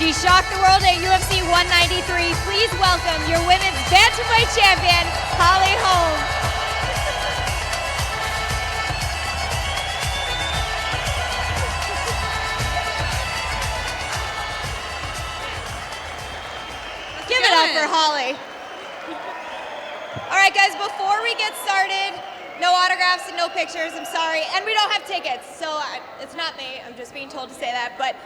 She shocked the world at UFC 193. Please welcome your women's bantamweight champion, Holly Holm. Give it up for Holly. All right, guys, before we get started, no autographs and no pictures, I'm sorry. And we don't have tickets, so it's not me. I'm just being told to say that. But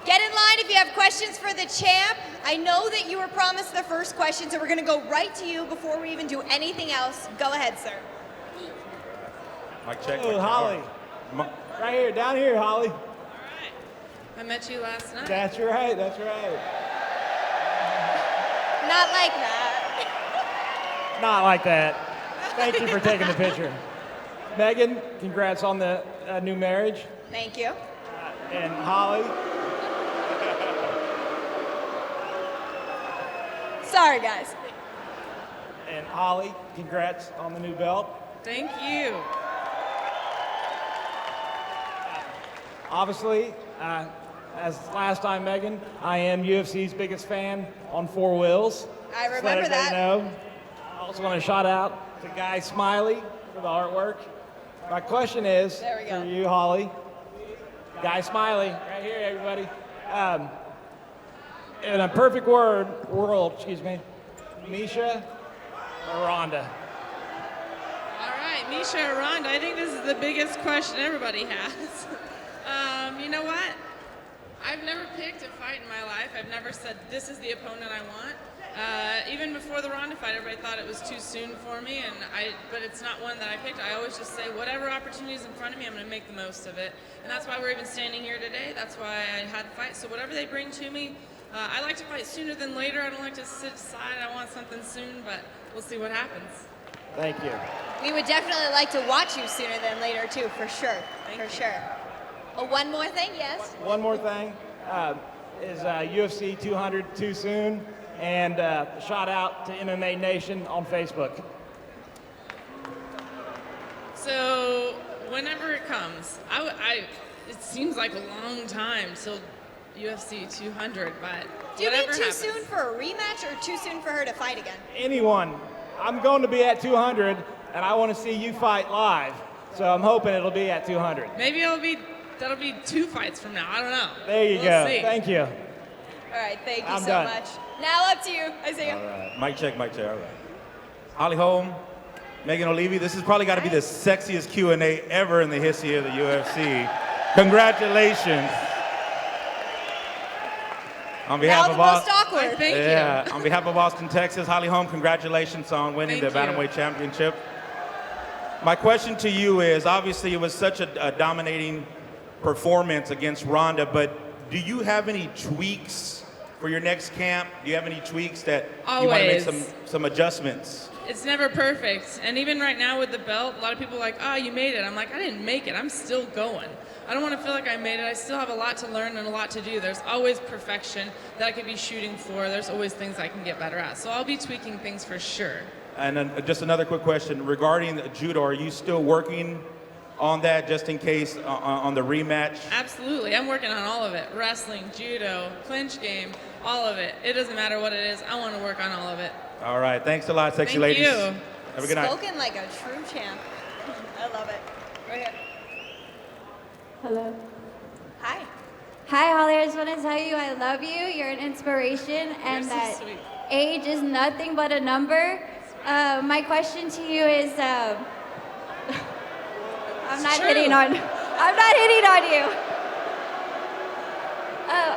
get in line if you have questions for the champ. I know that you were promised the first question, so we're going to go right to you before we even do anything else. Go ahead, sir. Mic check. Oh, Holly. Right here, down here, Holly. All right. I met you last night. That's right, that's right. Not like that. Not like that. Thank you for taking the picture. Megan, congrats on the new marriage. Thank you. And Holly, Sorry, guys. and Holly, congrats on the new belt. Thank you. Obviously, as last time, Megan, I am UFC's biggest fan on Four Wheels. I Just remember let that. everybody know. I also want to shout out to Guy Smiley for the artwork. My question is There we go. for you, Holly. Guy Smiley, right here, everybody. In a perfect world, Misha or Ronda? All right, Misha or Ronda, I think this is the biggest question everybody has. You know what? I've never picked a fight in my life. I've never said, this is the opponent I want. Even before the Ronda fight, everybody thought it was too soon for me, but it's not one that I picked. I always just say, whatever opportunity is in front of me, I'm going to make the most of it. And that's why we're even standing here today. That's why I had the fight. So whatever they bring to me, I like to fight sooner than later. I don't like to sit aside. I want something soon, but we'll see what happens. Thank you. We would definitely like to watch you sooner than later, too, for sure. Thank for you. sure. Oh, one more thing, yes? One more thing, is UFC 200 too soon? And shout out to MMA Nation on Facebook. So whenever it comes, it seems like a long time till UFC 200, but Do you mean whatever too happens. soon for a rematch or too soon for her to fight again? Anyone, I'm going to be at 200, and I want to see you fight live. So I'm hoping it'll be at 200. Maybe that'll be 2 fights from now. I don't know. There you We'll go. see. Thank you. All right, thank you I'm so done. much. Now up to you. I see you. All right. Mic check, mic check. All right. Holly Holm, Megan O'Leary. This has probably got to be the sexiest Q&A ever in the history of the UFC. Congratulations. On behalf Now the of most all, awkward. Thank yeah, you. on behalf of Austin, Texas, Holly Holm, congratulations on winning Thank the you. Bantamweight Championship. My question to you is, obviously it was such a dominating performance against Ronda, but do you have any tweaks for your next camp? Do you have any tweaks that you want to make Always. some adjustments? It's never perfect. And even right now with the belt, a lot of people are like, oh, you made it. I'm like, I didn't make it. I'm still going. I don't want to feel like I made it. I still have a lot to learn and a lot to do. There's always perfection that I could be shooting for. There's always things I can get better at. So I'll be tweaking things for sure. And then just another quick question regarding judo. Are you still working on that just in case on the rematch? Absolutely. I'm working on all of it. Wrestling, judo, clinch game, all of it. It doesn't matter what it is. I want to work on all of it. All right. Thanks a lot, sexy Thank ladies. you. Have a good night. Spoken like a true champ. I love it. Right here. Hello. Hi. Hi, Holly. I just want to tell you I love you. You're an inspiration, and You're so that sweet. age is nothing but a number. My question to you is, I'm not true. hitting on you.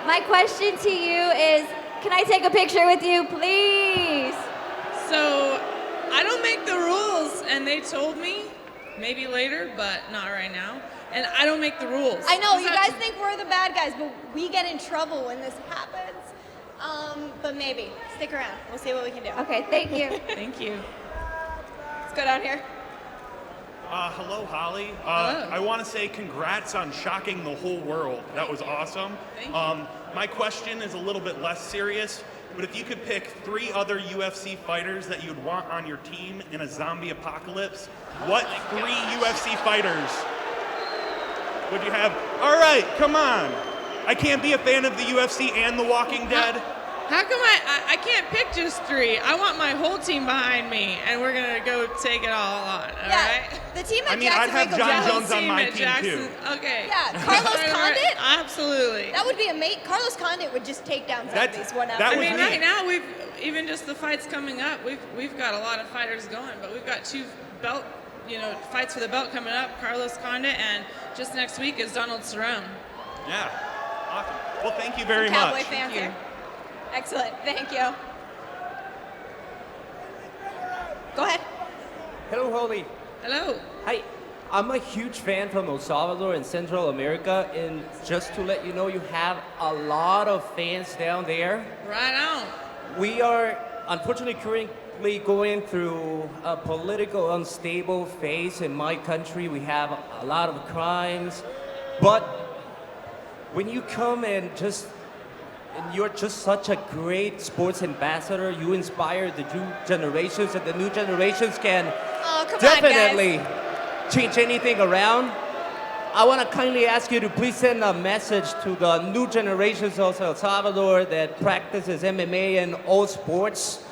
My question to you is, can I take a picture with you, please? So I don't make the rules, and they told me maybe later, but not right now. And I don't make the rules. I know, Just you have guys to- think we're the bad guys, but we get in trouble when this happens. But maybe. Stick around. We'll see what we can do. Okay, thank you. Thank you. Let's go down here. Hello, Holly. Hello. I want to say congrats on shocking the whole world. That was awesome. Thank you. My question is a little bit less serious, but if you could pick 3 other UFC fighters that you'd want on your team in a zombie apocalypse, what 3 UFC fighters would you have? All right, come on. I can't be a fan of the UFC and The Walking Dead. How come I can't pick just 3? I want my whole team behind me, and we're gonna go take it all on. All right? The team at I mean, I'd have Jacksonville John Jaguars- Jones on my team too. Okay. Yeah, Carlos Condit? Absolutely. That would be amazing. Carlos Condit would just take down That's- zombies one that after I was mean, me. right now we've even just the fights coming up. We've got a lot of fighters going, but we've got 2 belt, fights for the belt coming up. Carlos Condit, and just next week is Donald Cerrone. Yeah. Awesome. Well, thank you very Cowboy much. fans you. there. Excellent. Thank you. Go ahead. Hello, Holly. Hello. Hi. I'm a huge fan from El Salvador and Central America, and just to let you know, you have a lot of fans down there. Right on. We are unfortunately currently going through a political unstable phase in my country. We have a lot of crimes, but when you come and you're just such a great sports ambassador, you inspire the new generations, and the new generations can Oh, come definitely change anything around. I want to kindly ask you to please send a message to the new generations of El Salvador that practices MMA and all sports.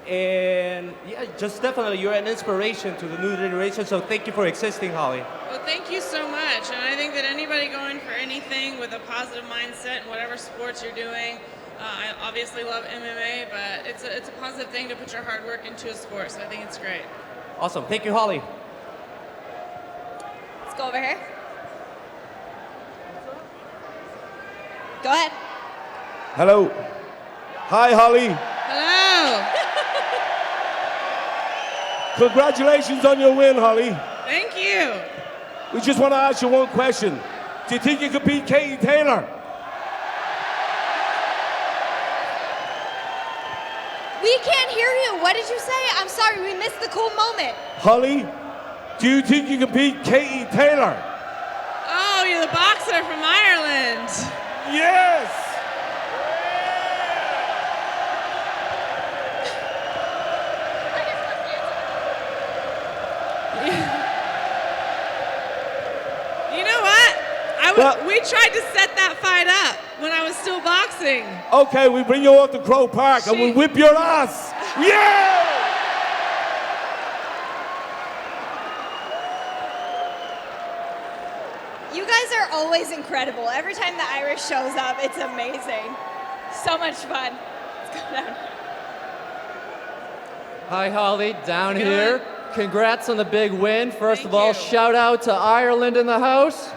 And yeah, just definitely you're an inspiration to the new generation, so thank you for existing, Holly. Well, thank you so much. And I think that anybody going for anything with a positive mindset in whatever sports you're doing, I obviously love MMA, but it's a positive thing to put your hard work into a sport, so I think it's great. Awesome. Thank you, Holly. Let's go over here. Go ahead. Hello. Hi, Holly. Hello. Congratulations on your win, Holly. Thank you. We just want to ask you one question. Do you think you could beat Katie Taylor? We can't hear you. What did you say? I'm sorry, we missed the cool moment. Holly, do you think you could beat Katie Taylor? Oh, you're the boxer from Ireland. Yes! You know what? Well- We tried to set that fight up when I was still boxing. Okay, we bring you out to Crow Park and we whip your ass. Yeah! You guys are always incredible. Every time the Irish shows up, it's amazing. So much fun. Let's go down. Hi, Holly, down Good. here. Congrats on the big win. First Thank of all, you. shout out to Ireland in the house.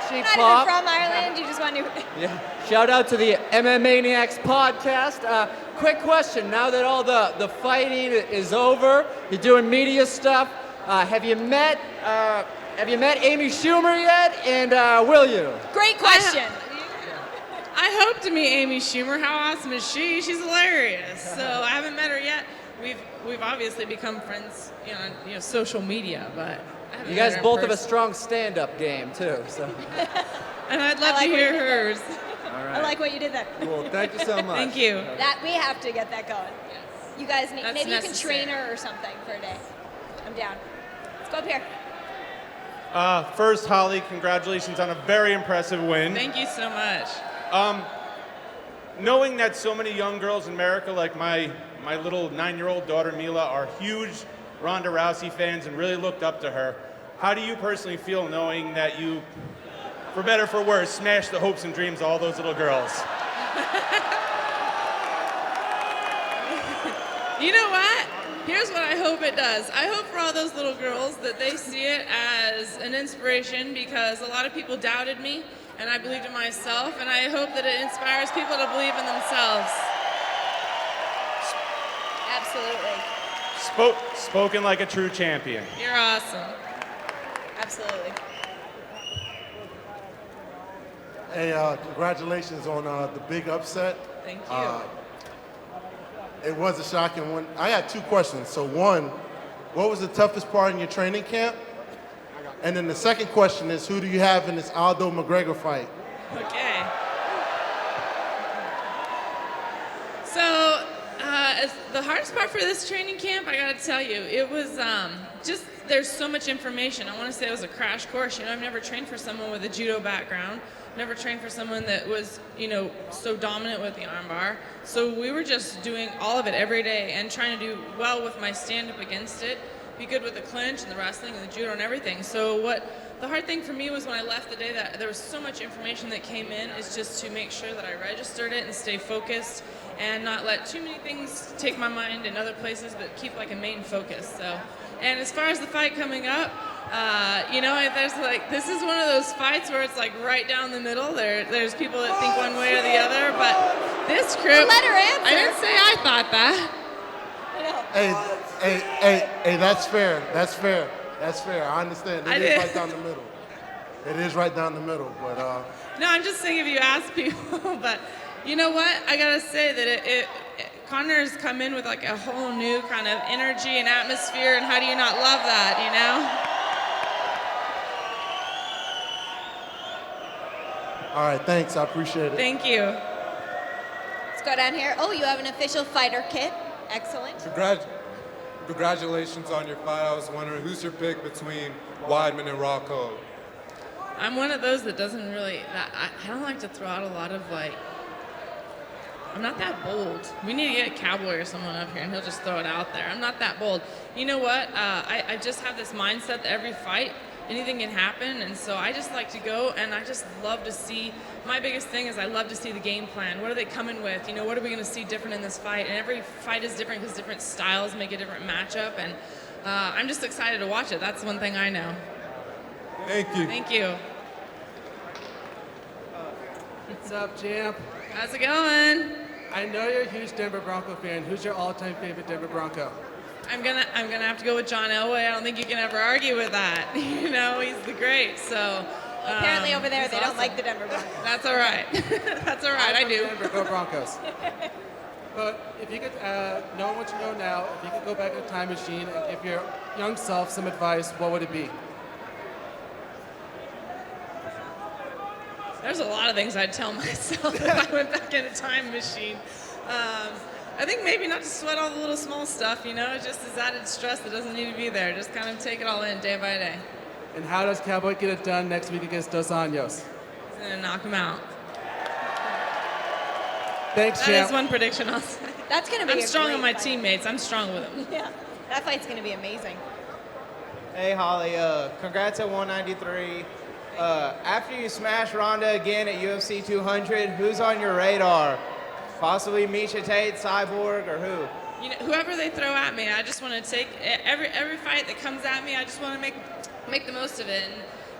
Cheap Not pop. even from Ireland, you just want to. Yeah. Shout out to the MMA Maniacs podcast. Quick question: now that all the fighting is over, you're doing media stuff. Have you met Amy Schumer yet? And will you? Great question. I hope to meet Amy Schumer. How awesome is she? She's hilarious. So I haven't met her yet. We've obviously become friends, on social media, but I haven't You met guys her in both have a person. strong stand-up game too. So. And I'd love I like to what hear you did. hers. All I right. like what you did there. Cool. Thank you so much. Thank you. That we have to get that going. You guys need. That's Maybe you necessary. can train her or something for a day. I'm down. Let's go up here. First, Holly, congratulations on a very impressive win. Thank you so much. Knowing that so many young girls in America, like my little 9-year-old daughter Mila, are huge Ronda Rousey fans and really looked up to her, how do you personally feel knowing that you, for better or for worse, smashed the hopes and dreams of all those little girls? You know what? Here's what I hope it does. I hope for all those little girls that they see it as an inspiration, because a lot of people doubted me and I believed in myself, and I hope that it inspires people to believe in themselves. Absolutely. Spoken like a true champion. You're awesome. Absolutely. Hey, congratulations on the big upset. Thank you. It was a shocking one. I got 2 questions. So one, what was the toughest part in your training camp? And then the second question is, who do you have in this Aldo McGregor fight? Okay. So, the hardest part for this training camp, I gotta tell you, it was just there's so much information. I want to say it was a crash course. I've never trained for someone with a judo background, never trained for someone that was, so dominant with the armbar. So we were just doing all of it every day and trying to do well with my stand-up against it, be good with the clinch and the wrestling and the judo and everything. So the hard thing for me was when I left the day that there was so much information that came in, is just to make sure that I registered it and stay focused and not let too many things take my mind in other places, but keep like a main focus. So, and as far as the fight coming up, there's this is one of those fights where it's like right down the middle. There's people that think one way or the other, but this group, Let her answer. I didn't say I thought that. Hey, that's fair. That's fair. That's fair. I understand. It is right down the middle. It is right down the middle, but No, I'm just saying if you ask people, but you know what? I gotta say that Connor's come in with like a whole new kind of energy and atmosphere, and how do you not love that, all right, thanks. I appreciate it. Thank you. Let's go down here. Oh, you have an official fighter kit. Excellent. Congratulations on your fight. I was wondering, who's your pick between Weidman and Rocco? I'm one of those that doesn't really, I don't like to throw out a lot of I'm not that bold. We need to get Cowboy or someone up here and he'll just throw it out there. I'm not that bold. You know what? I just have this mindset that every fight, anything can happen, and so I just like to go, and I just love to see, my biggest thing is I love to see the game plan. What are they coming with? What are we going to see different in this fight? And every fight is different because different styles make a different matchup, and I'm just excited to watch it. That's one thing I know. Thank you. Thank you. What's up, champ? How's it going? I know you're a huge Denver Bronco fan. Who's your all-time favorite Denver Bronco? I'm gonna have to go with John Elway. I don't think you can ever argue with that. He's the great. So apparently over there he's they awesome. don't like the Denver Broncos. That's all right. That's all right. I do. Denver, go Broncos. But if you could, knowing what you know now, if you could go back in a time machine and give your young self some advice, what would it be? There's a lot of things I'd tell myself if I went back in a time machine. I think maybe not to sweat all the little small stuff, it's just this added stress that doesn't need to be there. Just kind of take it all in day by day. And how does Cowboy get it done next week against Dos Anjos? He's gonna knock him out. Thanks, That champ. is one prediction I'll say. That's gonna be I'm a strong great on my fight. teammates. I'm strong with them. Yeah, that fight's gonna be amazing. Hey Holly, congrats at 193. After you smash Ronda again at UFC 200, who's on your radar? Possibly Miesha Tate, Cyborg, or who? Whoever they throw at me, I just want to take every fight that comes at me. I just want to make the most of it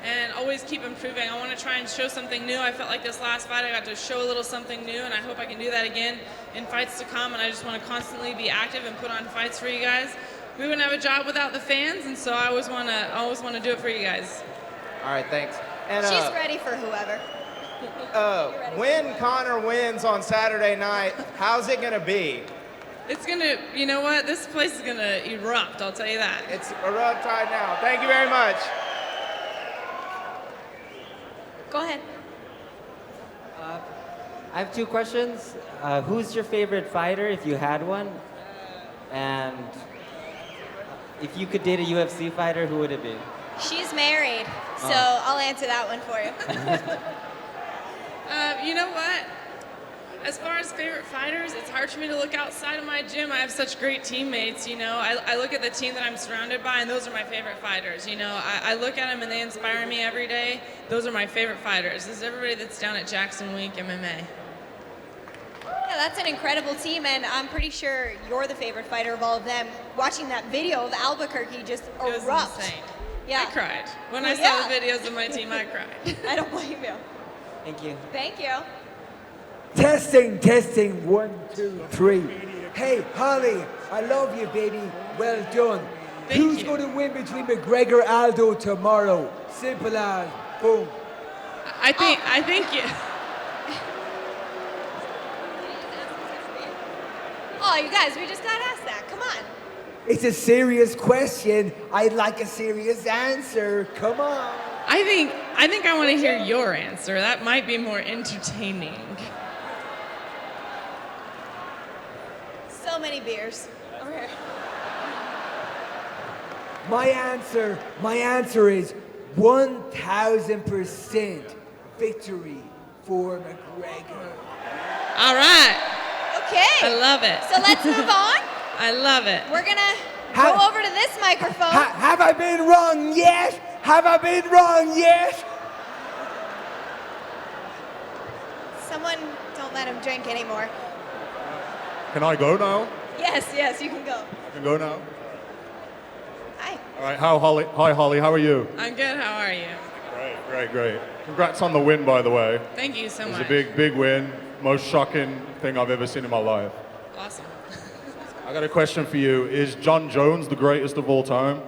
and always keep improving. I want to try and show something new. I felt like this last fight I got to show a little something new, and I hope I can do that again in fights to come. And I just want to constantly be active and put on fights for you guys. We wouldn't have a job without the fans, and so I always want to do it for you guys. All right, thanks. And She's ready for whoever. when Connor wins on Saturday night, how's it gonna be? It's gonna, you know what? This place is gonna erupt. I'll tell you that. It's erupt right now. Thank you very much. Go ahead. I have two questions. Who's your favorite fighter, if you had one? And if you could date a UFC fighter, who would it be? She's married, so I'll answer that one for you. You know what? As far as favorite fighters, it's hard for me to look outside of my gym. I have such great teammates, I look at the team that I'm surrounded by, and those are my favorite fighters, I look at them and they inspire me every day. Those are my favorite fighters. This is everybody that's down at Jackson Wink MMA. Yeah, that's an incredible team, and I'm pretty sure you're the favorite fighter of all of them. Watching that video of Albuquerque just It erupt. was insane. Yeah. I cried. When Well, I saw yeah. the videos of my team, I cried. I don't blame you. Thank you. Thank you. Testing, 1, 2, 3. Hey, Holly, I love you, baby. Well done. Who's going to win between McGregor Aldo tomorrow? Simple as, boom. I think you. Oh, you guys, we just got asked that. Come on. It's a serious question. I'd like a serious answer. Come on. I think I want to hear your answer. That might be more entertaining. So many beers. Over here. My answer is 1,000% victory for McGregor. All right. Okay. I love it. So let's move on. I love it. We're gonna go over to this microphone. Have I been wrong yet? Have I been wrong yet? Someone don't let him drink anymore. Can I go now? Yes, you can go. I can go now. Hi. All right. Hi, Holly. How are you? I'm good. How are you? Great. Congrats on the win, by the way. Thank you so much. It was a big win. Most shocking thing I've ever seen in my life. Awesome. I got a question for you. Is John Jones the greatest of all time?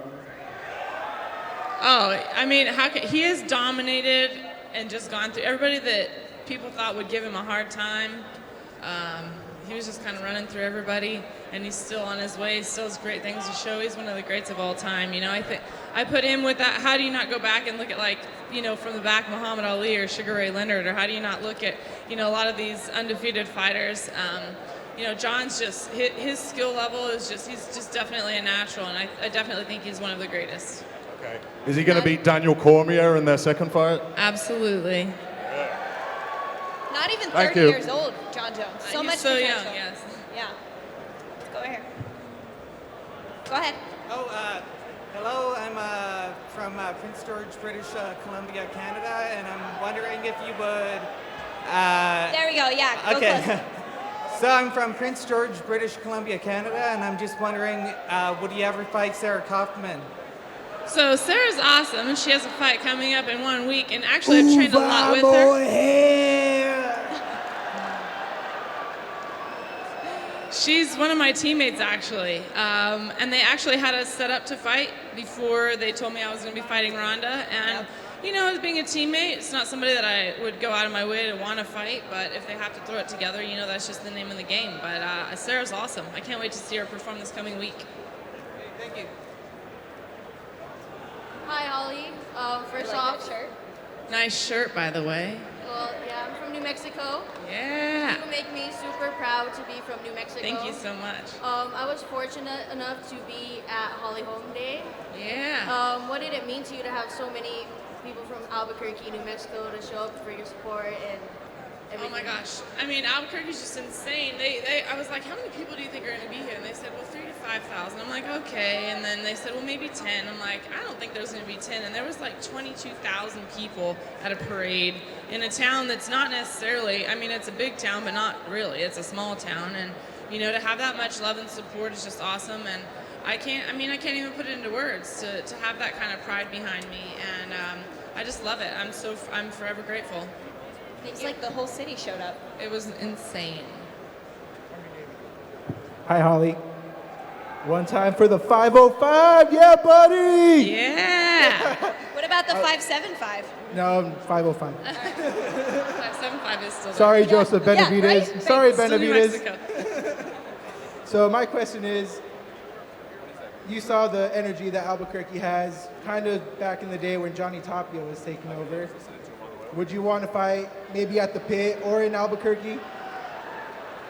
Oh, I mean, he has dominated and just gone through everybody that people thought would give him a hard time. He was just kind of running through everybody, and he's still on his way. He still has great things to show. He's one of the greats of all time. You know, I think I put him with that. How do you not go back and look at, like, you know, from the back, Muhammad Ali or Sugar Ray Leonard, or how do you not look at, you know, a lot of these undefeated fighters? You know, John's just his skill level is he's just definitely a natural, and I definitely think he's one of the greatest. Okay. Is he going to beat Daniel Cormier in their second fight? Absolutely. Not even Thank 30 you. years old, John Jones. So He's much so potential. young, yes. Yeah. Let's go over here. Go ahead. Hello, I'm from Prince George, British Columbia, Canada, and I'm wondering if you would... There we go, yeah, go okay. close. So I'm from Prince George, British Columbia, Canada, and I'm just wondering, would you ever fight Sarah Kaufman? So Sarah's awesome, and she has a fight coming up in 1 week, and actually I've trained a lot with her. She's one of my teammates, actually, and they actually had us set up to fight before they told me I was going to be fighting Ronda, and you know, as being a teammate, it's not somebody that I would go out of my way to want to fight, but if they have to throw it together, you know, that's just the name of the game. But Sarah's awesome. I can't wait to see her perform this coming week. Thank you. Hi, Holly. First like off, that shirt? Nice shirt, by the way. well, yeah, I'm from New Mexico. Yeah. You make me super proud to be from New Mexico. Thank you so much. I was fortunate enough to be at Holly Holm Day. Yeah. What did it mean to you to have so many people from Albuquerque, New Mexico, to show up for your support and everything? Oh my gosh. I mean, Albuquerque's just insane. I was like, how many people do you think are going to be here? And they said, well, 3,000 to 5,000. I'm like, okay. And then they said, well, maybe 10. I'm like, I don't think there's going to be 10. And there was like 22,000 people at a parade in a town that's not necessarily, I mean, it's a big town, but not really. It's a small town. And, you know, to have that much love and support is just awesome. And I can't even put it into words to have that kind of pride behind me. And I just love it. I'm forever grateful. It's like the whole city showed up. It was insane. Hi, Holly. One time for the 505, yeah, buddy! Yeah! What about the 575? No, 505. 575 is still there. Sorry, Joseph Benavides. Yeah, right? Sorry, Still New Benavides. Mexico. So my question is, you saw the energy that Albuquerque has kind of back in the day when Johnny Tapia was taking over. Would you want to fight maybe at the pit or in Albuquerque?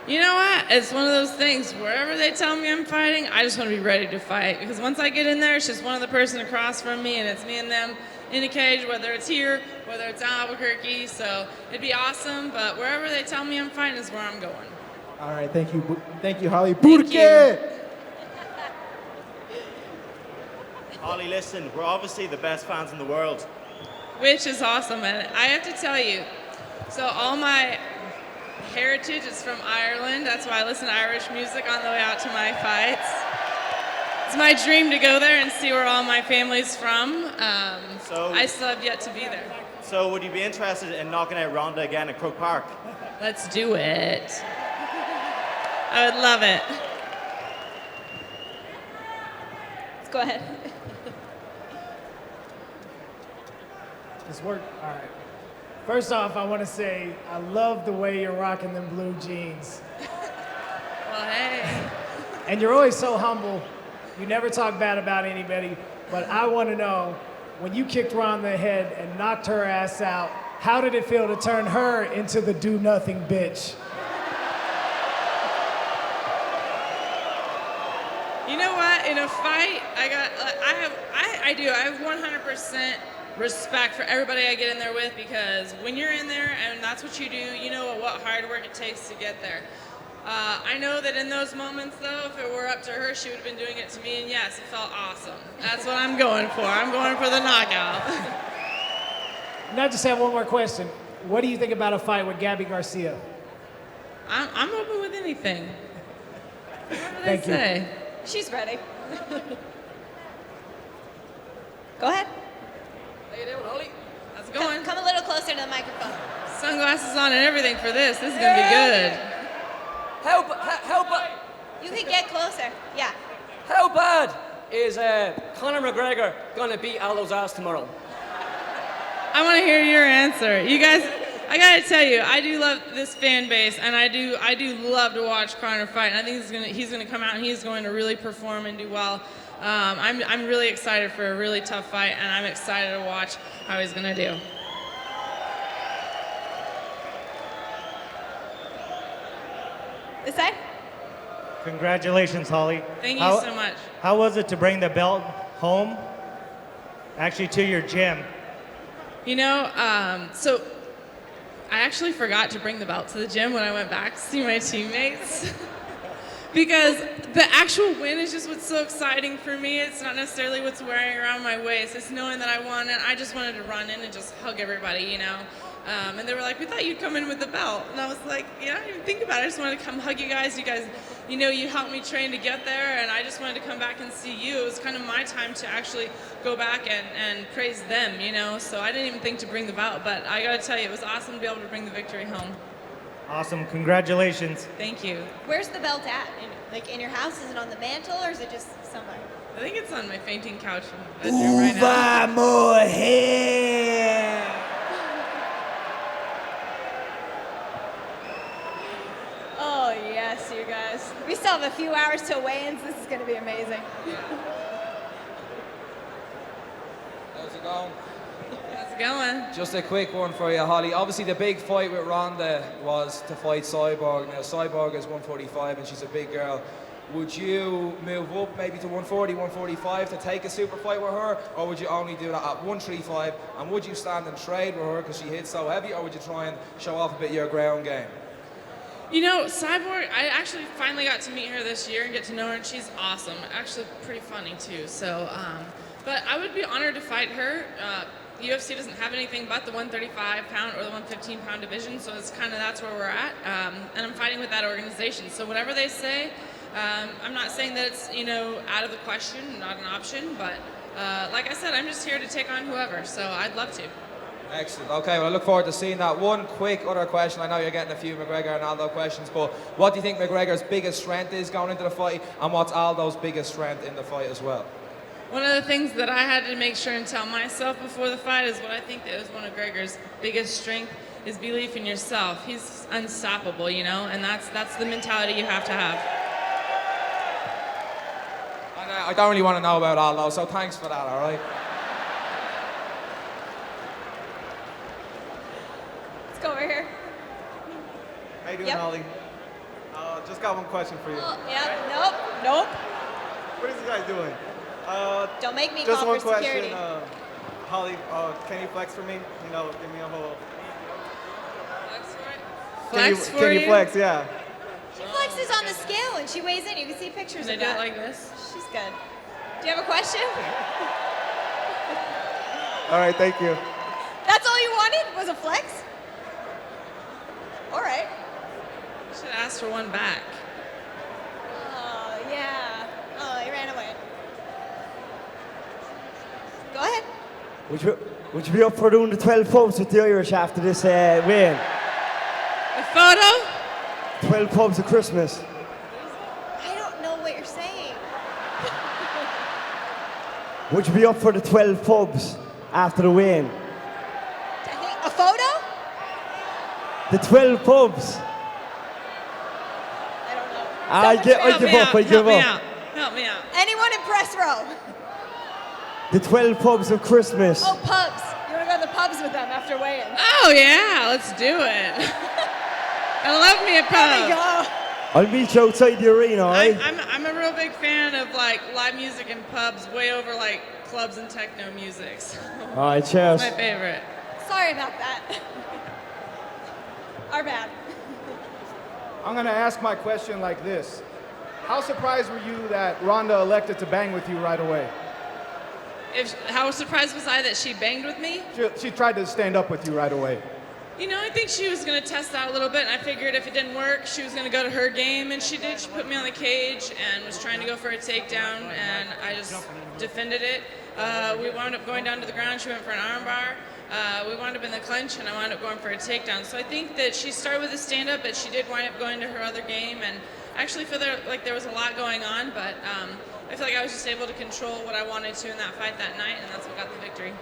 You know what? It's one of those things. Wherever they tell me I'm fighting, I just want to be ready to fight. Because once I get in there, it's just one other person across from me, and it's me and them in a cage, whether it's here, whether it's Albuquerque. So it'd be awesome. But wherever they tell me I'm fighting is where I'm going. All right, thank you, Holly. Thank you. Holly, listen, we're obviously the best fans in the world. Which is awesome. And I have to tell you, so all my heritage is from Ireland. That's why I listen to Irish music on the way out to my fights. It's my dream to go there and see where all my family's from. I still have yet to be there. So would you be interested in knocking out Ronda again at Croke Park? Let's do it. I would love it. Let's go ahead. This work? All right. First off, I want to say I love the way you're rocking them blue jeans. Well, hey. And you're always so humble. You never talk bad about anybody. But I want to know, when you kicked Ron in the head and knocked her ass out, how did it feel to turn her into the do-nothing bitch? You know what? in a fight, I have 100% respect for everybody I get in there with, because when you're in there and that's what you do, you know what hard work it takes to get there. I know that in those moments, though, if it were up to her, she would have been doing it to me, and yes, it felt awesome. That's what I'm going for. I'm going for the knockout. And I just have one more question. What do you think about a fight with Gabby Garcia? I'm open with anything. What do they Thank you. say? She's ready. Go ahead. How you doing, Holly? How's it going? Come a little closer to the microphone. Sunglasses on and everything for this. This is going to be good. How You can get closer. Yeah. How bad is Conor McGregor gonna beat Aldo's ass tomorrow? I want to hear your answer. You guys, I gotta tell you, I do love this fan base, and I do love to watch Conor fight. And I think he's gonna come out and he's going to really perform and do well. I'm really excited for a really tough fight, and I'm excited to watch how he's gonna do. This side? Congratulations, Holly. Thank you so much. How was it to bring the belt home? Actually, to your gym. You know, so I actually forgot to bring the belt to the gym when I went back to see my teammates. Because the actual win is just what's so exciting for me. It's not necessarily what's wearing around my waist. It's knowing that I won it. I just wanted to run in and just hug everybody, you know. And they were like, we thought you'd come in with the belt. And I was like, yeah, I didn't even think about it. I just wanted to come hug you guys. You guys, you know, you helped me train to get there. And I just wanted to come back and see you. It was kind of my time to actually go back and praise them, you know. So I didn't even think to bring the belt. But I got to tell you, it was awesome to be able to bring the victory home. Awesome. Congratulations. Thank you. Where's the belt at? In your house? Is it on the mantle, or is it just somewhere? I think it's on my fainting couch in the bedroom right now. Oh, yes, you guys. We still have a few hours till weigh-ins. This is going to be amazing. How's it going? How's it going? Just a quick one for you, Holly. Obviously, the big fight with Ronda was to fight Cyborg. Now, Cyborg is 145 and she's a big girl. Would you move up maybe to 140, 145 to take a super fight with her? Or would you only do that at 135? And would you stand and trade with her because she hits so heavy? Or would you try and show off a bit of your ground game? You know, Cyborg, I actually finally got to meet her this year and get to know her, and she's awesome. Actually, pretty funny, too. So, but I would be honored to fight her. UFC doesn't have anything but the 135-pound or the 115-pound division, so it's kind of that's where we're at. And I'm fighting with that organization. So whatever they say, I'm not saying that it's, you know, out of the question, not an option, but like I said, I'm just here to take on whoever, so I'd love to. Excellent. Okay, well, I look forward to seeing that. One quick other question. I know you're getting a few McGregor and Aldo questions, but what do you think McGregor's biggest strength is going into the fight, and what's Aldo's biggest strength in the fight as well? One of the things that I had to make sure and tell myself before the fight is what I think that is one of McGregor's biggest strength is belief in yourself. He's unstoppable, you know, and that's the mentality you have to have. I don't really want to know about Aldo, so thanks for that, all right? Let's go over here. How you doing, Holly? Just got one question for you. Oh, yeah, nope. What is this guy doing? Don't make me just call one for security. question, Holly, can you flex for me? You know, give me a whole... Can you flex, yeah. She flexes on the scale when she weighs in. You can see pictures They of do that. it like this? She's good. Do you have a question? All right, thank you. That's all you wanted? Was a flex? All right. You should ask for one back. Oh, yeah. Oh, he ran away. Go ahead. Would you be up for doing the 12 pubs with the Irish after this win? A photo? 12 pubs at Christmas. I don't know what you're saying. Would you be up for the 12 pubs after the win? A photo? The 12 pubs. I give up. Help me out. Anyone in press row? The 12 pubs of Christmas. Oh, pubs. You want to go to the pubs with them after weigh-in? Oh, yeah, let's do it. I love me a pub. There we go. I'll meet you outside the arena, alright? I'm a real big fan of like live music in pubs, way over like clubs and techno music. So Alright, cheers. it's my favorite. Sorry about that. Our bad. I'm gonna ask my question like this. How surprised were you that Ronda elected to bang with you right away? How surprised was I that she banged with me? She tried to stand up with you right away. You know, I think she was going to test out a little bit, and I figured if it didn't work, she was going to go to her game, and she did. She put me on the cage and was trying to go for a takedown, and I just defended it. We wound up going down to the ground. She went for an armbar. We wound up in the clinch, and I wound up going for a takedown. So I think that she started with a stand-up, but she did wind up going to her other game, and I actually feel like there was a lot going on, but I feel like I was just able to control what I wanted to in that fight that night, and that's what got the victory.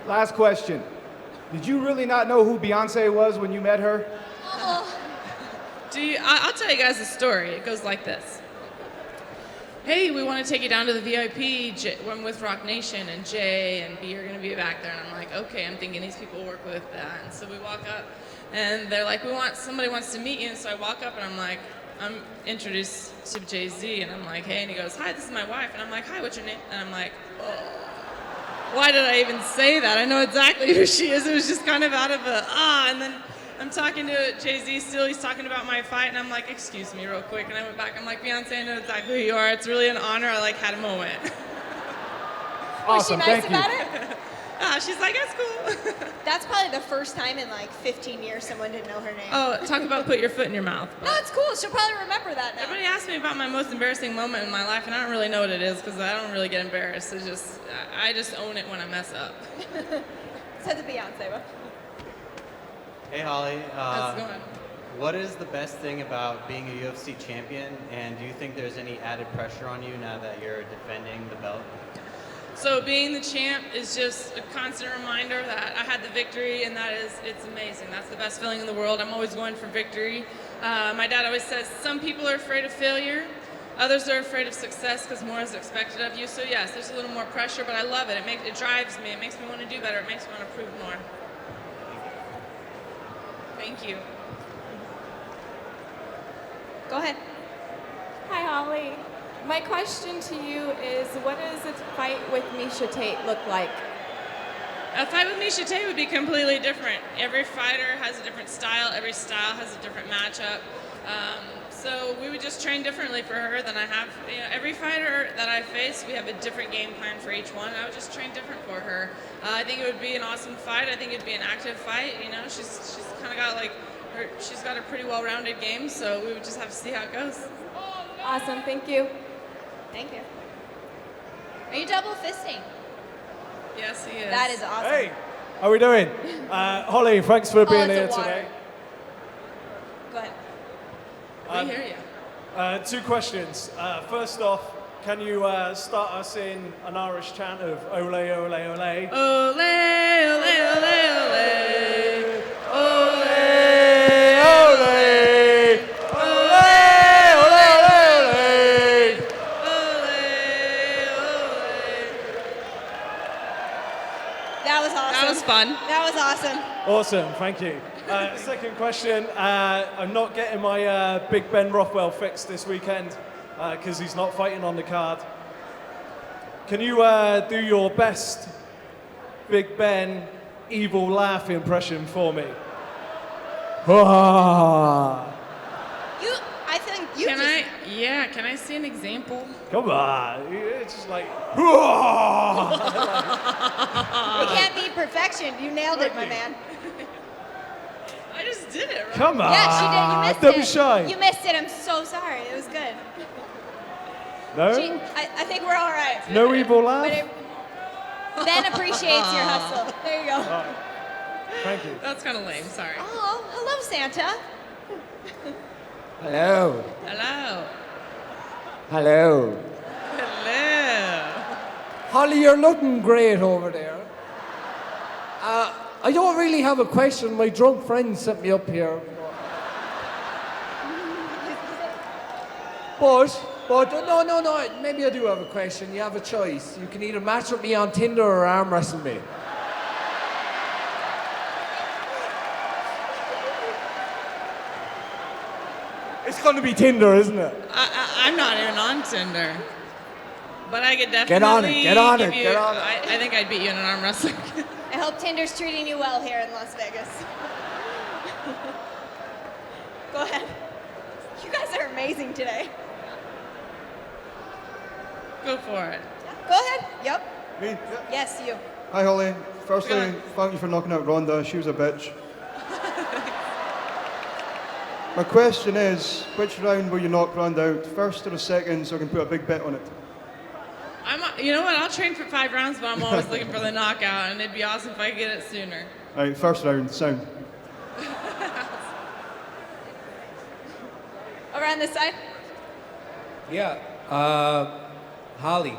Last question. Did you really not know who Beyonce was when you met her? I'll tell you guys a story. It goes like this. Hey, we want to take you down to the VIP. I'm with Rock Nation, and Jay and B are going to be back there. And I'm like, okay, I'm thinking these people work with that. And so we walk up, and they're like, somebody wants to meet you. And so I walk up, and I'm like, I'm introduced to Jay-Z, and I'm like, hey, and he goes, hi, this is my wife. And I'm like, hi, what's your name? And I'm like, oh. Why did I even say that? I know exactly who she is. It was just kind of out of and then I'm talking to Jay-Z still. He's talking about my fight, and I'm like, excuse me real quick. And I went back. I'm like, Beyonce, I know exactly who you are. It's really an honor. I had a moment. Awesome, Was she nice thank you. about it? She's like, that's cool. That's probably the first time in 15 years someone didn't know her name. Oh, talk about put your foot in your mouth. No, it's cool. She'll probably remember that now. Everybody asks me about my most embarrassing moment in my life, and I don't really know what it is because I don't really get embarrassed. It's just, I just own it when I mess up. Said to Beyonce. Hey, Holly. How's it going? What is the best thing about being a UFC champion, and do you think there's any added pressure on you now that you're defending the belt? So being the champ is just a constant reminder that I had the victory, and it's amazing. That's the best feeling in the world. I'm always going for victory. My dad always says some people are afraid of failure, others are afraid of success because more is expected of you. So yes, there's a little more pressure, but I love it. It drives me. It makes me want to do better. It makes me want to prove more. Thank you. Go ahead. Hi, Holly. My question to you is, what does a fight with Miesha Tate look like? A fight with Miesha Tate would be completely different. Every fighter has a different style. Every style has a different matchup. So we would just train differently for her than I have. Every fighter that I face, we have a different game plan for each one. I would just train different for her. I think it would be an awesome fight. I think it'd be an active fight. She's kind of got she's got a pretty well-rounded game. So we would just have to see how it goes. Awesome. Thank you. Thank you. Are you double fisting? Yes, he is. That is awesome. Hey, how are we doing? Holly, thanks for being it's here a water. today. Go ahead. We hear you. Two questions. First off, can you start us in an Irish chant of ole, ole, ole? Ole, ole, ole, ole. Ole, ole. That was awesome. That was fun. That was awesome. Awesome, thank you. Second question, I'm not getting my Big Ben Rothwell fix this weekend because he's not fighting on the card. Can you do your best Big Ben evil laugh impression for me? Can I see an example? Come on, it's just like. It can't be perfection. You nailed it, my man. I just did it, right? Come on. Yeah, she did. You missed Don't it. be shy. You missed it. I'm so sorry. It was good. No? I think we're all right. No evil laugh? Ben appreciates your hustle. There you go. Thank you. That's kind of lame. Sorry. Oh, hello, Santa. Hello. Hello. Hello. Hello. Holly, you're looking great over there. I don't really have a question. My drunk friend sent me up here. But no. Maybe I do have a question. You have a choice. You can either match with me on Tinder or arm wrestle me. It's going to be Tinder, isn't it? I'm not even on Tinder. But I could definitely Get on it, get on give it, you, get on it. I think I'd beat you in an arm wrestling. I hope Tinder's treating you well here in Las Vegas. Go ahead. You guys are amazing today. Go for it. Go ahead. Yep. Me? Yes, you. Hi, Holly. Firstly, thank you for knocking out Ronda. She was a bitch. My question is, which round will you knock Ronda out? First or the second, so I can put a big bet on it? You know what? I'll train for 5 rounds, but I'm always looking for the knockout, and it'd be awesome if I could get it sooner. All right, first round, sound. Over on this side. Yeah. Holly.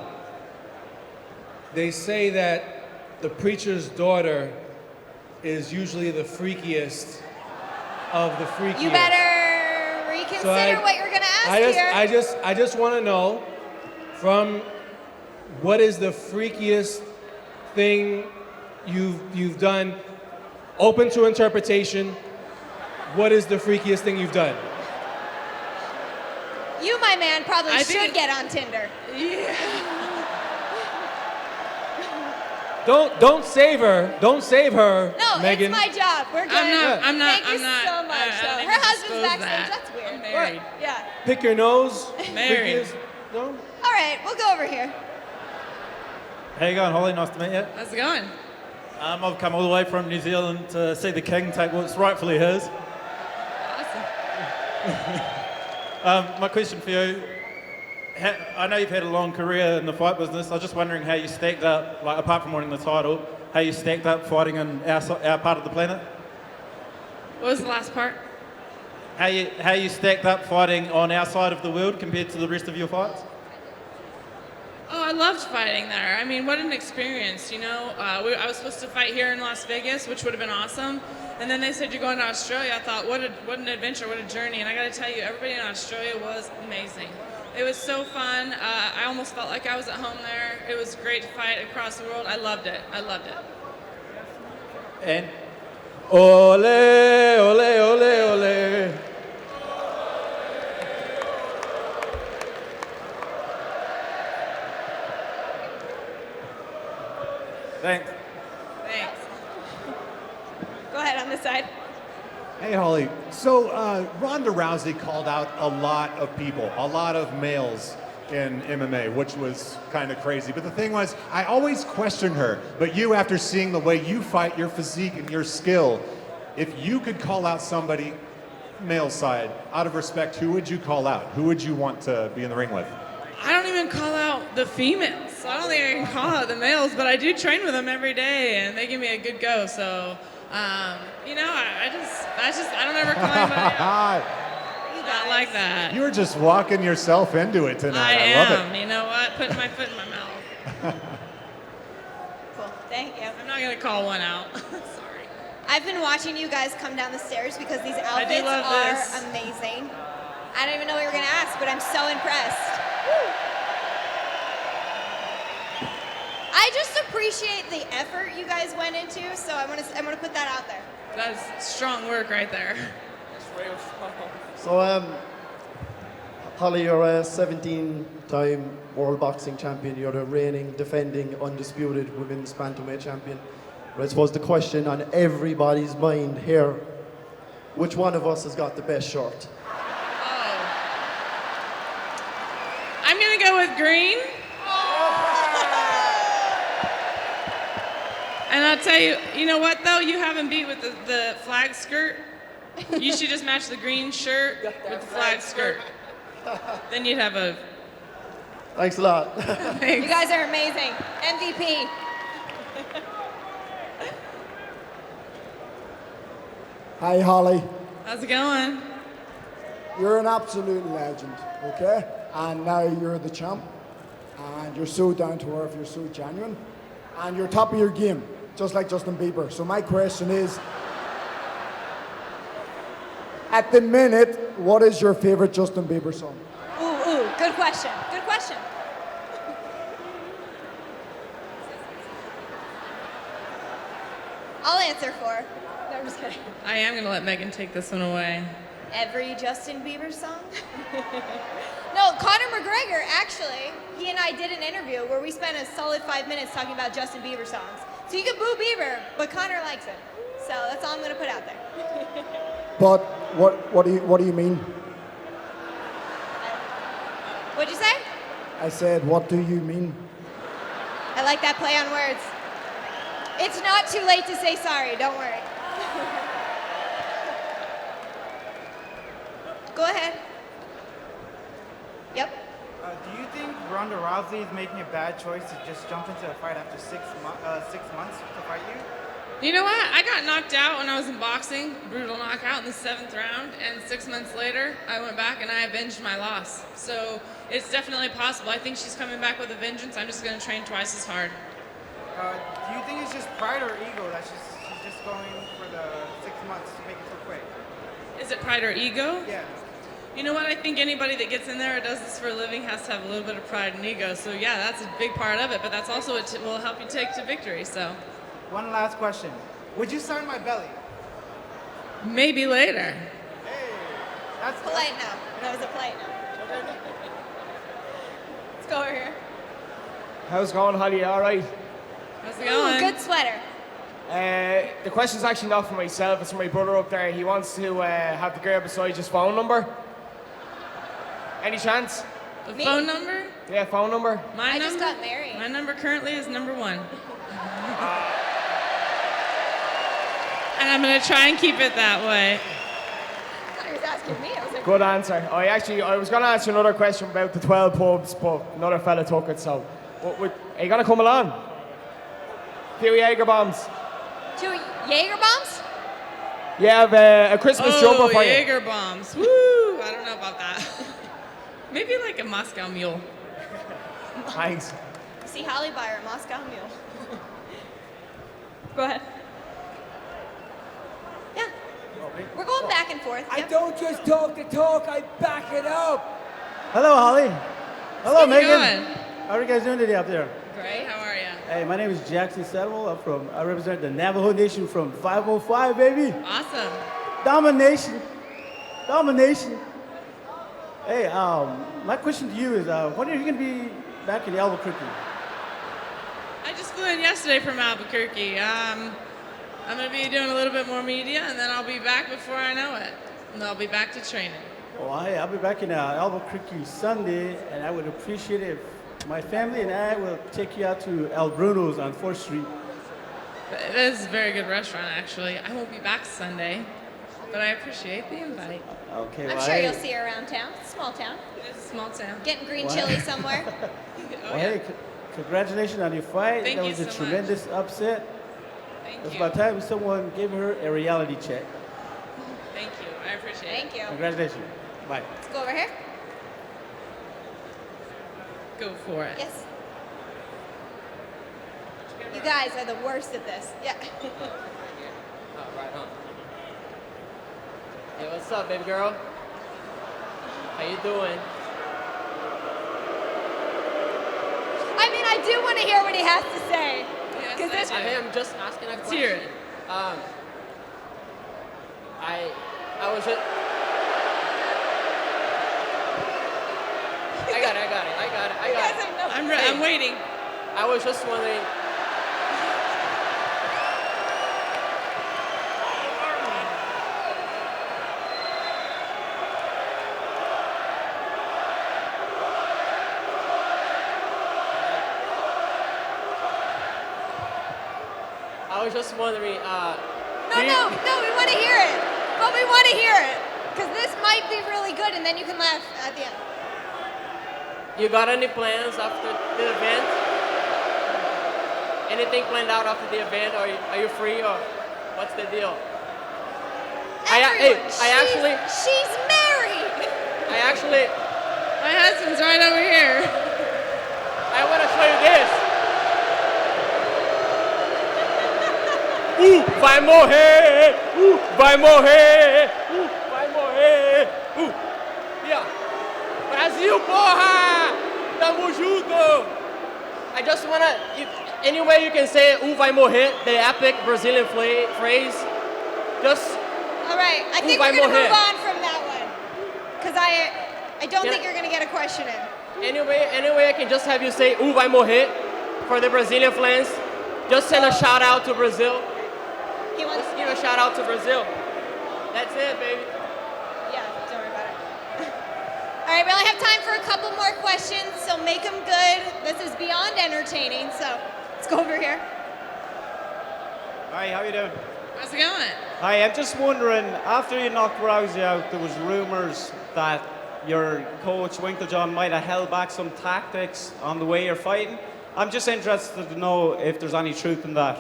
They say that the preacher's daughter is usually the freakiest of the freakiest. You better reconsider what you're gonna ask here. I just want to know from what is the freakiest thing you've done, open to interpretation. What is the freakiest thing you've done? You, my man, probably I should think get on Tinder. Yeah. Don't save her. Don't save her, No, Megan. it's my job. We're good. I'm not. Thank you so much. I don't Her even husband's disclose backstage. that. That's weird. I'm married. Yeah. Pick your nose. Married. Freakiest- No? All right, we'll go over here. How you going, Holly? Nice to meet you. How's it going? I've come all the way from New Zealand to see the king take what's rightfully his. My question for you, I know you've had a long career in the fight business. I was just wondering how you stacked up, like apart from winning the title, how you stacked up fighting in our part of the planet? What was the last part? How you stacked up fighting on our side of the world compared to the rest of your fights? Oh, I loved fighting there. I mean, what an experience, you know? I was supposed to fight here in Las Vegas, which would have been awesome. And then they said, you're going to Australia. I thought, what an adventure, what a journey. And I got to tell you, everybody in Australia was amazing. It was so fun. I almost felt like I was at home there. It was great to fight across the world. I loved it. I loved it. And ole, ole, ole, ole. Thanks. Thanks. Go ahead on this side. Hey, Holly. So Ronda Rousey called out a lot of people, a lot of males in MMA, which was kind of crazy. But the thing was, I always question her. But you, after seeing the way you fight, your physique and your skill, if you could call out somebody, male side, out of respect, who would you call out? Who would you want to be in the ring with? I don't even call out the females. I don't think I can call out the males, but I do train with them every day, and they give me a good go. So, you know, I don't ever call anybody out. Not like that. You were just walking yourself into it tonight. I love am. You know what? Putting my foot in my mouth. Cool. Thank you. I'm not gonna call one out. I've been watching you guys come down the stairs because these I do outfits love are this. amazing. I don't even know what you were gonna ask, but I'm so impressed. I just appreciate the effort you guys went into, so I'm gonna put that out there. That's strong work right there. So, Holly, you're a 17-time world boxing champion. You're the reigning, defending, undisputed women's bantamweight champion. But I suppose the question on everybody's mind here, which one of us has got the best shirt? I'm gonna go with green. And I'll tell you, you know what though? You haven't beat with the flag skirt. You should just match the green shirt with the flag skirt. Then you'd have a... Thanks a lot. You guys are amazing. MVP. Hi, Holly. How's it going? You're an absolute legend, okay? And now you're the champ. And you're so down to earth, you're so genuine. And you're top of your game, just like Justin Bieber. So my question is, at the minute, what is your favorite Justin Bieber song? Ooh, good question. Good question. I'll answer for. No, I'm just kidding. I am gonna let Megan take this one away. Every Justin Bieber song? No, Conor McGregor, actually, he and I did an interview where we spent a solid 5 minutes talking about Justin Bieber songs. So you can boo Bieber, but Conor likes it. So that's all I'm gonna put out there. But what do you mean? What'd you say? I said, what do you mean? I like that play on words. It's not too late to say sorry, don't worry. Go ahead. Yep. Do you think Ronda Rousey is making a bad choice to just jump into a fight after 6 months to fight you? You know what? I got knocked out when I was in boxing, brutal knockout in the 7th round, and 6 months later, I went back and I avenged my loss. So it's definitely possible. I think she's coming back with a vengeance. I'm just going to train twice as hard. Do you think it's just pride or ego that she's just going for the 6 months to make it so quick? Is it pride or ego? Yeah. You know what? I think anybody that gets in there or does this for a living has to have a little bit of pride and ego. So yeah, that's a big part of it, but that's also what will help you take to victory. So. One last question. Would you sign my belly? Maybe later. That's polite now. That was a polite now. Let's go over here. How's it going, Holly? All right? How's it Ooh, good sweater. The question's actually not for myself, it's for my brother up there. He wants to have the girl beside his phone number. Any chance? The phone number? Yeah, phone number. I just got married. My number currently is number 1. And I'm going to try and keep it that way. I thought he was asking me. I was like, Good answer. I was going to ask you another question about the 12 pubs, but another fella took it, so. Are you going to come along? Few Jaeger bombs. 2 Jaeger bombs? Yeah, I have a Christmas jumper for you. Jaeger bombs. Woo! I don't know about that. Maybe like a Moscow Mule. Thanks. See Holly buy her a Moscow Mule. Go ahead. Yeah. We're going back and forth. I don't just talk the talk, I back it up. Hello, Holly. Hello, How's it Megan. going? How are you guys doing today up there? Great. How are you? Hey, my name is Jackson Settle. I represent the Navajo Nation from 505, baby. Awesome. Domination. Domination. Hey, my question to you is, when are you going to be back in Albuquerque? I just flew in yesterday from Albuquerque. I'm going to be doing a little bit more media, and then I'll be back before I know it. And I'll be back to training. Well, hey, I'll be back in Albuquerque Sunday, and I would appreciate it if my family and I will take you out to El Bruno's on 4th Street. That is a very good restaurant, actually. I won't be back Sunday, but I appreciate the invite. Okay, I'm sure you'll see her around town. It's a small town. It's a small town. Getting green Wow. chili somewhere. Well, hey, congratulations on your fight. Thank that you was a so tremendous upset. Thank It's you. about time someone gave her a reality check. Thank you. I appreciate it. Thank you. Congratulations. Bye. Let's go over here. Go for it. Yes. You guys are the worst at this. Yeah. Right on. Hey, what's up, baby girl? How you doing? I mean, I do want to hear what he has to say. Because this. I'm just asking a Let's question. hear it. I was just. I got it. I'm waiting. I was just wondering. I was just wondering. No, we want to hear it. But we want to hear it. Because this might be really good, and then you can laugh at the end. You got any plans after the event? Anything planned out after the event? Are you free or what's the deal? She's married. My husband's right over here. I want to show you this. Vai morrer! Vai morrer! Vai morrer! Yeah. Brasil, porra! Tamo junto! I just wanna, any way you can say vai morrer, the epic Brazilian phrase, just All right, I think we're gonna move on from that one. Because I don't think you're gonna get a question in. Anyway, I can just have you say, vai morrer, for the Brazilian fans. Just send a shout out to Brazil. Just give a shout out to Brazil. That's it, baby. Yeah, don't worry about it. All right, we only have time for a couple more questions, so make them good. This is beyond entertaining, so let's go over here. Hi, how you doing? How's it going? Hi, I'm just wondering, after you knocked Rousey out, there was rumours that your coach, Winklejohn, might have held back some tactics on the way you're fighting. I'm just interested to know if there's any truth in that.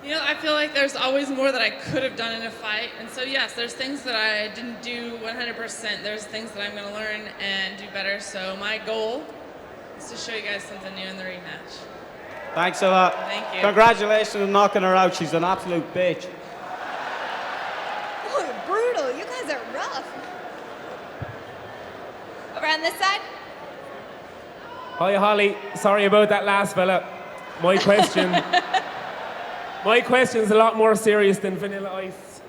You know, I feel like there's always more that I could have done in a fight. And so, yes, there's things that I didn't do 100%. There's things that I'm going to learn and do better. So my goal is to show you guys something new in the rematch. Thanks a lot. Thank you. Congratulations on knocking her out. She's an absolute bitch. Oh, you're brutal. You guys are rough. Over on this side. Hi, Holly. Sorry about that last fella. My question's a lot more serious than Vanilla Ice.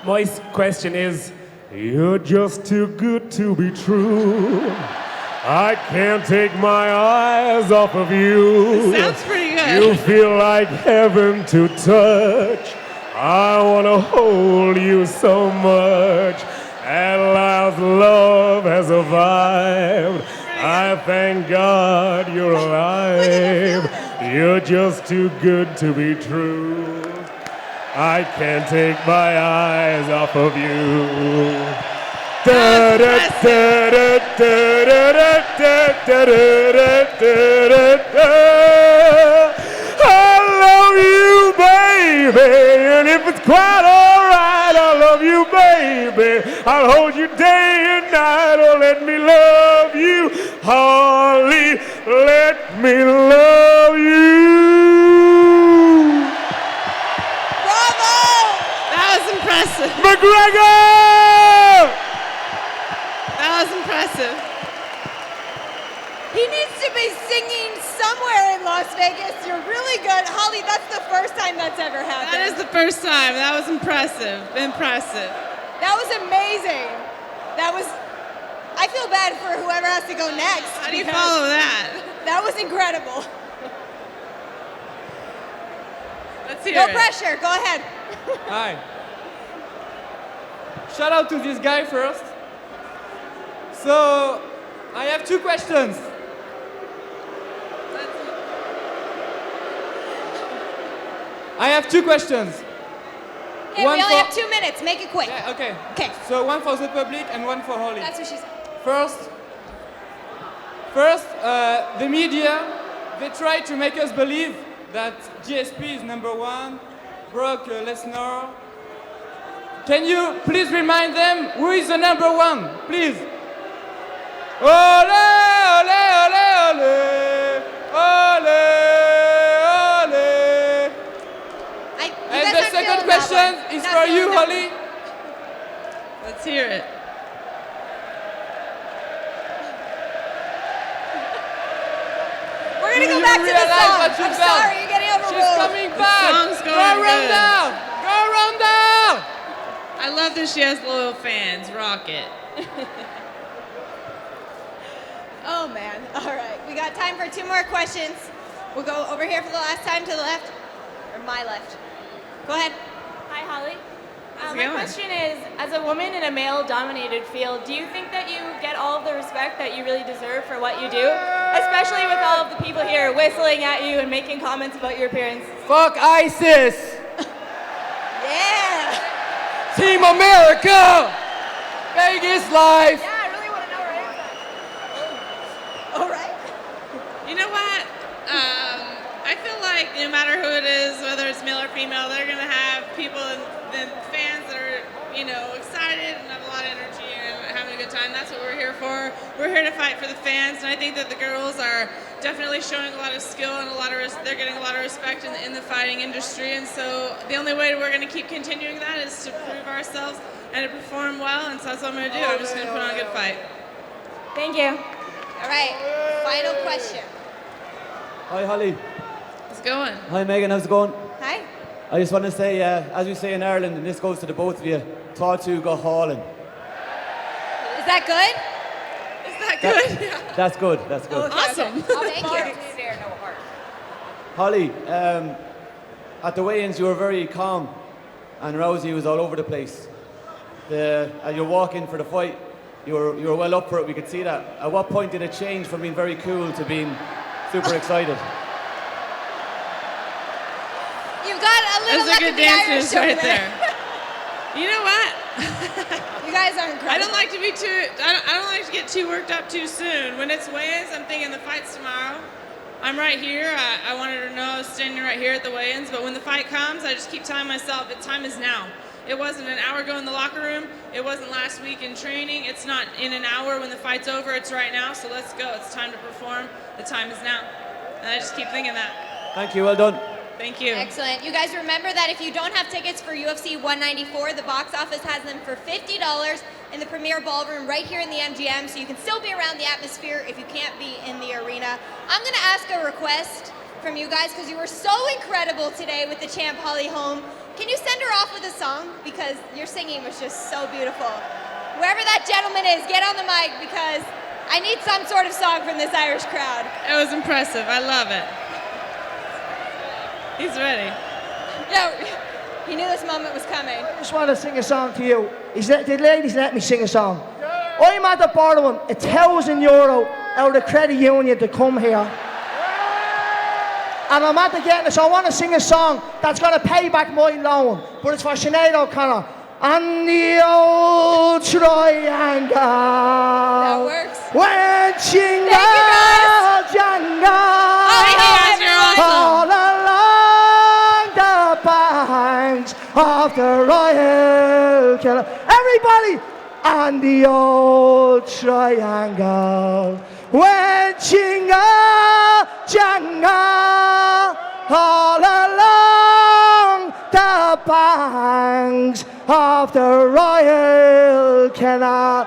My question is, you're just too good to be true. I can't take my eyes off of you. Sounds pretty good. You feel like heaven to touch. I want to hold you so much. At last, love has arrived. I thank God you're alive. You're just too good to be true. I can't take my eyes off of you. Da da da da da da da da da da da. I love you, baby, and if it's quite alright, I love you, baby. I'll hold you day and night. Oh, let me love you, Holly. Let me love you. Bravo! That was impressive. McGregor! That was impressive. He needs to be singing somewhere in Las Vegas. You're really good. Holly, that's the first time that's ever happened. That is the first time. That was impressive. Impressive. That was amazing. That was, I feel bad for whoever has to go next. How do you because follow that? That was incredible. Let's hear No it. pressure, go ahead. Hi. Shout out to this guy first. So, I have two questions. I have two questions. Okay, we only have 2 minutes. Make it quick. Yeah, okay. Okay. So one for the public and one for Holly. That's what she said. First, the media, they try to make us believe that GSP is number one, Brock Lesnar. Can you please remind them who is the number one, please? Ole, ole, ole, ole, ole, ole. And the second question is for you, Holly. Let's hear it. We're gonna Do go you back to the realize song. what you've I'm done? sorry, you're getting overruled. She's coming back. The song's Go going run good. down. Go run down. I love that she has loyal fans. Rock it. Oh man, all right. We got time for 2 more questions. We'll go over here for the last time to the left, or my left. Go ahead. Hi, Holly. How's it My going? question is, as a woman in a male-dominated field, do you think that you get all of the respect that you really deserve for what you do? Especially with all of the people here whistling at you and making comments about your appearance. Fuck ISIS. Yeah. Team America. Vegas live. Yeah, I really want to know where it's at. All right. You know what? I feel like no matter who it is, whether it's male or female, they're gonna have people and fans that are, excited and have a lot of energy and having a good time. That's what we're here for. We're here to fight for the fans, and I think that the girls are definitely showing a lot of skill and they're getting a lot of respect in the fighting industry. And so the only way we're gonna keep continuing that is to prove ourselves and to perform well. And so that's what I'm gonna do. I'm just gonna put on a good fight. Thank you. All right, final question. Hi, Holly. How's it going? Hi, Megan. How's it going? Hi. I just want to say, as we say in Ireland, and this goes to the both of you, tá tú go hauling. Is that good? Is that good? That's good, that's good. Awesome. Oh, thank you. Holly, at the weigh-ins you were very calm and Rousey was all over the place. As you're walking for the fight, you were well up for it, we could see that. At what point did it change from being very cool to being super excited? You've got a little Those are luck good of the Irish dancers over right there. You know what? You guys are incredible. I don't like to be too. I don't like to get too worked up too soon. When it's weigh-ins, I'm thinking the fight's tomorrow. I'm right here. I wanted her to know I was standing right here at the weigh-ins. But when the fight comes, I just keep telling myself the time is now. It wasn't an hour ago in the locker room. It wasn't last week in training. It's not in an hour when the fight's over. It's right now. So let's go. It's time to perform. The time is now. And I just keep thinking that. Thank you, well done. Thank you. Excellent. You guys remember that if you don't have tickets for UFC 194, the box office has them for $50 in the Premier Ballroom right here in the MGM, so you can still be around the atmosphere if you can't be in the arena. I'm going to ask a request from you guys because you were so incredible today with the champ Holly Holm. Can you send her off with a song? Because your singing was just so beautiful. Whoever that gentleman is, get on the mic because I need some sort of song from this Irish crowd. It was impressive. I love it. He's ready. No, he knew this moment was coming. I just want to sing a song to you. The ladies let me sing a song. I'm at the borrowing €1,000 out of the credit union to come here. And I'm at the getting it, so I want to sing a song that's going to pay back my loan. But it's for Sinead O'Connor. And the old triangle. That works. When Chinga Janga. Oh, you guys are awesome. Banks of the Royal Killer. Everybody! And the old triangle. When Chinga Janga all along the banks of the Royal Canal.